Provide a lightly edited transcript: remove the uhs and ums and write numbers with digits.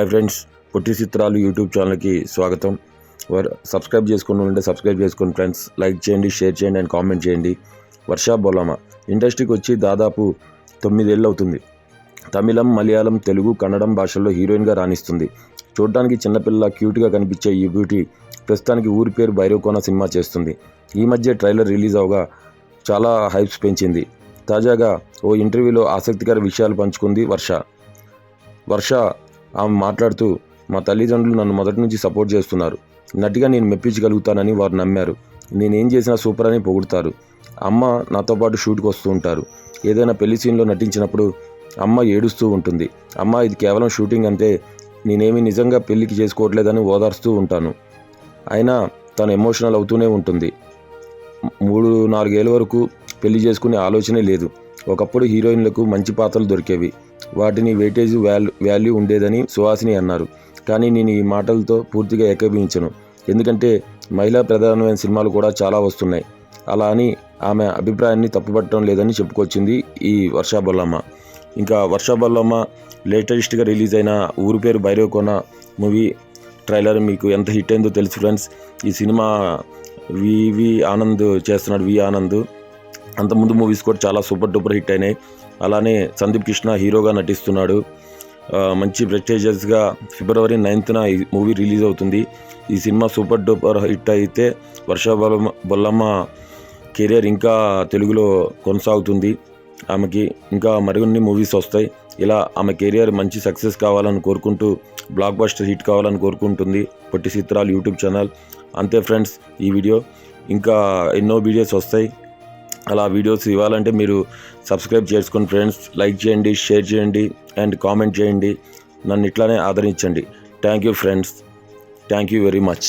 Hi friends, పొట్టి చిత్రాలు YouTube ఛానల్కి స్వాగతం. సబ్స్క్రైబ్ చేసుకుని ఉంటే సబ్స్క్రైబ్ చేసుకోండి ఫ్రెండ్స్. లైక్ చేయండి, షేర్ చేయండి అండ్ కామెంట్ చేయండి. వర్ష బొల్లమ్మ ఇండస్ట్రీకి వచ్చి దాదాపు 9 ఏళ్ళు అవుతుంది. తమిళం, మలయాళం, తెలుగు, కన్నడం భాషల్లో హీరోయిన్గా రాణిస్తుంది. చూడడానికి చిన్నపిల్ల క్యూట్గా కనిపించే ఈ బ్యూటీ ప్రస్తుతానికి ఊరి పేరు భైరవకోన సినిమా చేస్తుంది. ఈ మధ్య ట్రైలర్ రిలీజ్ అవగా చాలా హైప్స్ పెంచింది. తాజాగా ఓ ఇంటర్వ్యూలో ఆసక్తికర విషయాలు పంచుకుంది వర్ష. ఆమె మాట్లాడుతూ, మా తల్లిదండ్రులు నన్ను మొదటి నుంచి సపోర్ట్ చేస్తున్నారు. నటిగా నేను మెప్పించగలుగుతానని వారు నమ్మారు. నేనేం చేసినా సూపర్ అని పొగుడుతారు. అమ్మ నాతో పాటు షూట్కి వస్తూ ఉంటారు. ఏదైనా పెళ్లి సీన్లో నటించినప్పుడు అమ్మ ఏడుస్తూ ఉంటుంది. అమ్మ ఇది కేవలం షూటింగ్ అంతే, నేనేమి నిజంగా పెళ్లికి చేసుకోవట్లేదని ఓదార్స్తూ ఉంటాను. అయినా తను ఎమోషనల్ అవుతూనే ఉంటుంది. 3-4 ఏళ్ళ వరకు పెళ్లి చేసుకునే ఆలోచనే లేదు. ఒకప్పుడు హీరోయిన్లకు మంచి పాత్రలు దొరికేవి, వాటిని వెయిటేజ్ వాల్యూ ఉండేదని సుహాసిని అన్నారు. కానీ నేను ఈ మాటలతో పూర్తిగా ఏకీభవించను. ఎందుకంటే మహిళా ప్రధానమైన సినిమాలు కూడా చాలా వస్తున్నాయి. అలా అని ఆమె అభిప్రాయాన్ని తప్పుపట్టడం లేదని చెప్పుకొచ్చింది ఈ వర్ష బొల్లమ్మ. ఇంకా వర్ష బొల్లమ్మ లేటెస్ట్గా రిలీజ్ అయిన ఊరి పేరు భైరవకోన మూవీ ట్రైలర్ మీకు ఎంత హిట్ అయిందో తెలుసు ఫ్రెండ్స్. ఈ సినిమా వి ఆనంద్ చేస్తున్నాడు. వి ఆనంద్ అంతకుముందు మూవీస్ కూడా చాలా సూపర్ డూపర్ హిట్ అయినాయి. అలానే సందీప్ కృష్ణ హీరోగా నటిస్తున్నాడు. మంచి ప్రెస్టీజియస్గా February 9th ఈ మూవీ రిలీజ్ అవుతుంది. ఈ సినిమా సూపర్ డూపర్ హిట్ అయితే వర్ష బొల్లమ్మ కెరియర్ ఇంకా తెలుగులో కొనసాగుతుంది. ఆమెకి ఇంకా మరిన్ని మూవీస్ వస్తాయి. ఇలా ఆమె కెరియర్ మంచి సక్సెస్ కావాలని కోరుకుంటూ, బ్లాక్ బస్టర్ హిట్ కావాలని కోరుకుంటుంది పొట్టి చిత్రాలు యూట్యూబ్ ఛానల్. అంతే ఫ్రెండ్స్, ఈ వీడియో ఇంకా ఎన్నో వీడియోస్ వస్తాయి. అలా వీడియోస్ ఇవ్వాలంటే మీరు సబ్స్క్రైబ్ చేసుకోండి ఫ్రెండ్స్. లైక్ చేయండి, షేర్ చేయండి అండ్ కామెంట్ చేయండి. నన్ను ఇట్లానే ఆదరించండి. Thank you friends. Thank you very much.